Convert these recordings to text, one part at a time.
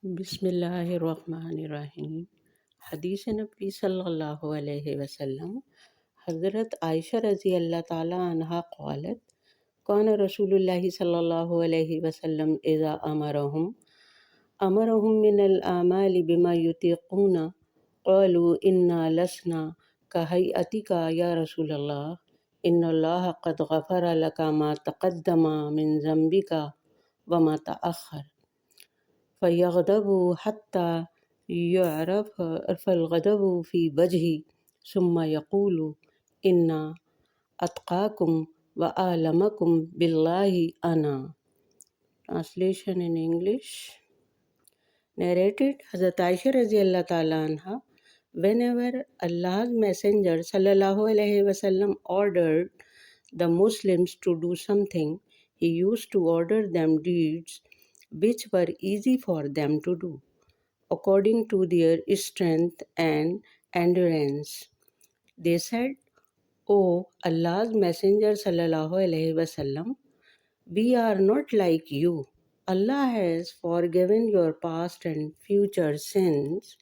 بسم اللہ الرحمن الرحیم۔ حدیث نبی صلی اللہ علیہ وسلم، حضرت عائشہ رضی اللہ تعالیٰ عنہا قالت کان رسول اللہ صلی اللہ علیہ وسلم اذا امرهم من الاعمال بما يطيقون قالوا انا لسنا كهيئتك يا رسول الله ان الله قد غفر لك ما تقدم من ذنبك وما تأخر فيغضب حتى يعرف الغضب في وجهه ثم يقول إن أتقاكم وأعلمكم بالله أنا. Translation in English. Narrated Hazrat Aisha رضی اللہ تعالیٰ عنہ, whenever Allah's Messenger sallallahu alaihi wasallam ordered the Muslims to do something, he used to order them deeds which were easy for them to do, according to their strength and endurance. They said, O Allah's Messenger sallallahu alaihi wasallam, we are not like you. Allah has forgiven your past and future sins.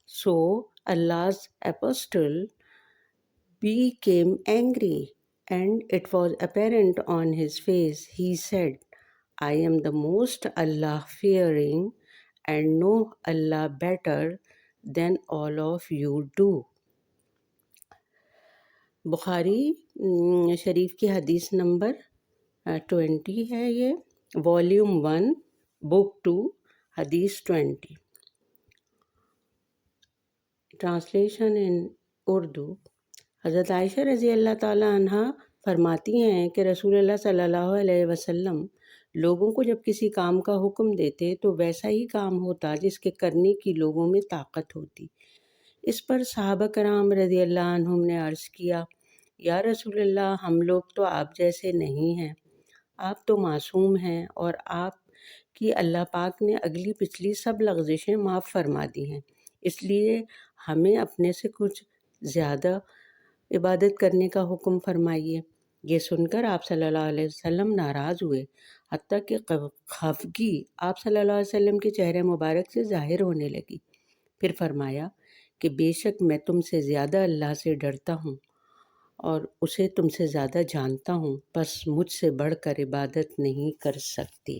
So Allah's apostle became angry, and it was apparent on his face. He said, I am the most Allah-fearing and know Allah better than all of you do. بخاری شریف کی حدیث number 20 ہے یہ، volume 1 بک 2 حدیث 20۔ Translation in Urdu. حضرت عائشہ رضی اللہ تعالیٰ عنہ فرماتی ہیں کہ رسول اللہ صلی اللہ علیہ وسلم لوگوں کو جب کسی کام کا حکم دیتے تو ویسا ہی کام ہوتا جس کے کرنے کی لوگوں میں طاقت ہوتی۔ اس پر صحابہ کرام رضی اللہ عنہم نے عرض کیا، یا رسول اللہ، ہم لوگ تو آپ جیسے نہیں ہیں، آپ تو معصوم ہیں اور آپ کی اللہ پاک نے اگلی پچھلی سب لغزشیں معاف فرما دی ہیں، اس لیے ہمیں اپنے سے کچھ زیادہ عبادت کرنے کا حکم فرمائیے۔ یہ سن کر آپ صلی اللہ علیہ وسلم ناراض ہوئے، حتیٰ کہ خفگی آپ صلی اللہ علیہ وسلم کے چہرے مبارک سے ظاہر ہونے لگی۔ پھر فرمایا کہ بے شک میں تم سے زیادہ اللہ سے ڈرتا ہوں اور اسے تم سے زیادہ جانتا ہوں، بس مجھ سے بڑھ کر عبادت نہیں کر سکتے۔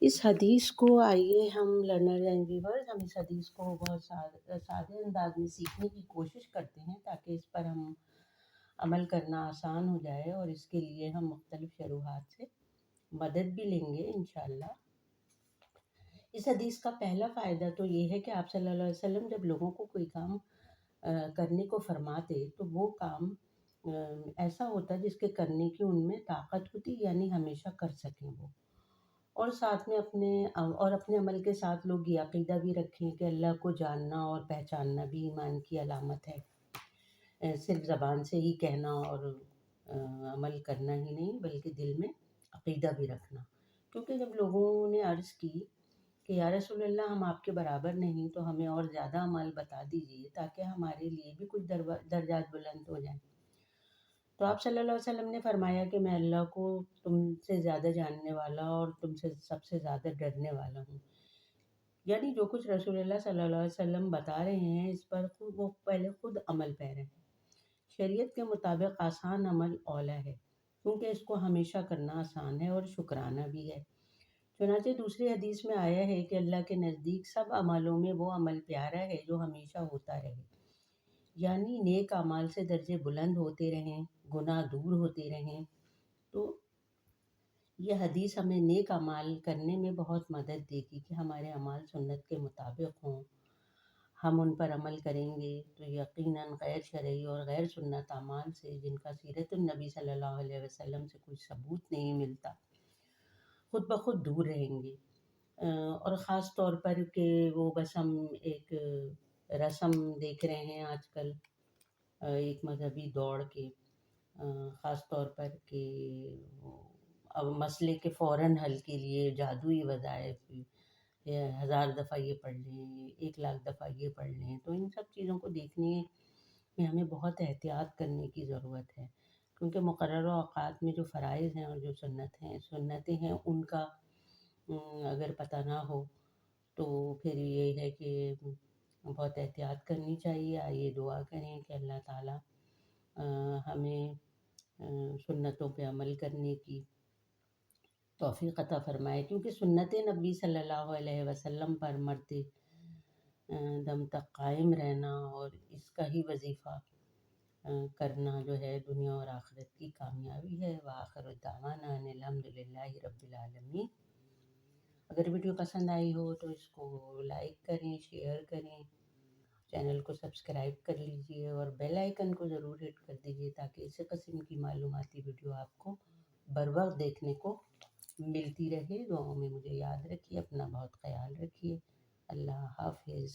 اس حدیث کو آئیے ہم لرنر اینڈ ویورز، ہم اس حدیث کو بہت سادے انداز میں سیکھنے کی کوشش کرتے ہیں تاکہ اس پر ہم عمل کرنا آسان ہو جائے، اور اس کے لیے ہم مختلف شروحات سے مدد بھی لیں گے انشاءاللہ۔ اس حدیث کا پہلا فائدہ تو یہ ہے کہ آپ صلی اللہ علیہ وسلم جب لوگوں کو کوئی کام کرنے کو فرماتے تو وہ کام ایسا ہوتا جس کے کرنے کی ان میں طاقت ہوتی، یعنی ہمیشہ کر سکیں وہ، اور ساتھ میں اپنے عمل کے ساتھ لوگ یہ عقیدہ بھی رکھیں کہ اللہ کو جاننا اور پہچاننا بھی ایمان کی علامت ہے، صرف زبان سے ہی کہنا اور عمل کرنا ہی نہیں بلکہ دل میں عقیدہ بھی رکھنا۔ کیونکہ جب لوگوں نے عرض کی کہ یا رسول اللہ، ہم آپ کے برابر نہیں، تو ہمیں اور زیادہ عمل بتا دیجیے تاکہ ہمارے لیے بھی کچھ درجات بلند ہو جائیں، تو آپ صلی اللہ علیہ وسلم نے فرمایا کہ میں اللہ کو تم سے زیادہ جاننے والا اور تم سے سب سے زیادہ ڈرنے والا ہوں۔ یعنی جو کچھ رسول اللہ صلی اللہ علیہ وسلم بتا رہے ہیں اس پر وہ پہلے خود عمل پیرا ہیں۔ شریعت کے مطابق آسان عمل اولا ہے، کیونکہ اس کو ہمیشہ کرنا آسان ہے اور شکرانہ بھی ہے۔ چنانچہ دوسری حدیث میں آیا ہے کہ اللہ کے نزدیک سب عملوں میں وہ عمل پیارا ہے جو ہمیشہ ہوتا رہے، یعنی نیک اعمال سے درجے بلند ہوتے رہیں، گناہ دور ہوتے رہیں۔ تو یہ حدیث ہمیں نیک اعمال کرنے میں بہت مدد دے گی کہ ہمارے اعمال سنت کے مطابق ہوں، ہم ان پر عمل کریں گے تو یقیناً غیر شرعی اور غیر سنت اعمال سے، جن کا سیرت النبی صلی اللہ علیہ وسلم سے کوئی ثبوت نہیں ملتا، خود بخود دور رہیں گے۔ اور خاص طور پر کہ وہ بس ہم ایک رسم دیکھ رہے ہیں آج کل، ایک مذہبی دوڑ کے، خاص طور پر کہ اب مسئلے کے فوراً حل کے لیے جادوئی وظائف، 1000 دفعہ یہ پڑھ لیں، 1,00,000 دفعہ یہ پڑھ لیں، تو ان سب چیزوں کو دیکھنے میں ہمیں بہت احتیاط کرنے کی ضرورت ہے، کیونکہ مقررہ اوقات میں جو فرائض ہیں اور جو سنتیں ہیں ان کا اگر پتہ نہ ہو تو پھر یہ ہے کہ بہت احتیاط کرنی چاہیے. آئیے دعا کریں کہ اللہ تعالیٰ ہمیں سنتوں پہ عمل کرنے کی توفیق عطا فرمائے، کیونکہ سنت نبی صلی اللہ علیہ وسلم پر مرتے دم تک قائم رہنا اور اس کا ہی وظیفہ کرنا جو ہے دنیا اور آخرت کی کامیابی ہے. وآخر دعوانا ان الحمد للہ رب العالمین. اگر ویڈیو پسند آئی ہو تو اس کو لائک کریں، شیئر کریں، چینل کو سبسکرائب کر لیجئے اور بیل آئیکن کو ضرور ہٹ کر دیجئے تاکہ اسی قسم کی معلوماتی ویڈیو آپ کو بر وقت دیکھنے کو ملتی رہے. دعاؤں میں مجھے یاد رکھیے، اپنا بہت خیال رکھیے. اللہ حافظ.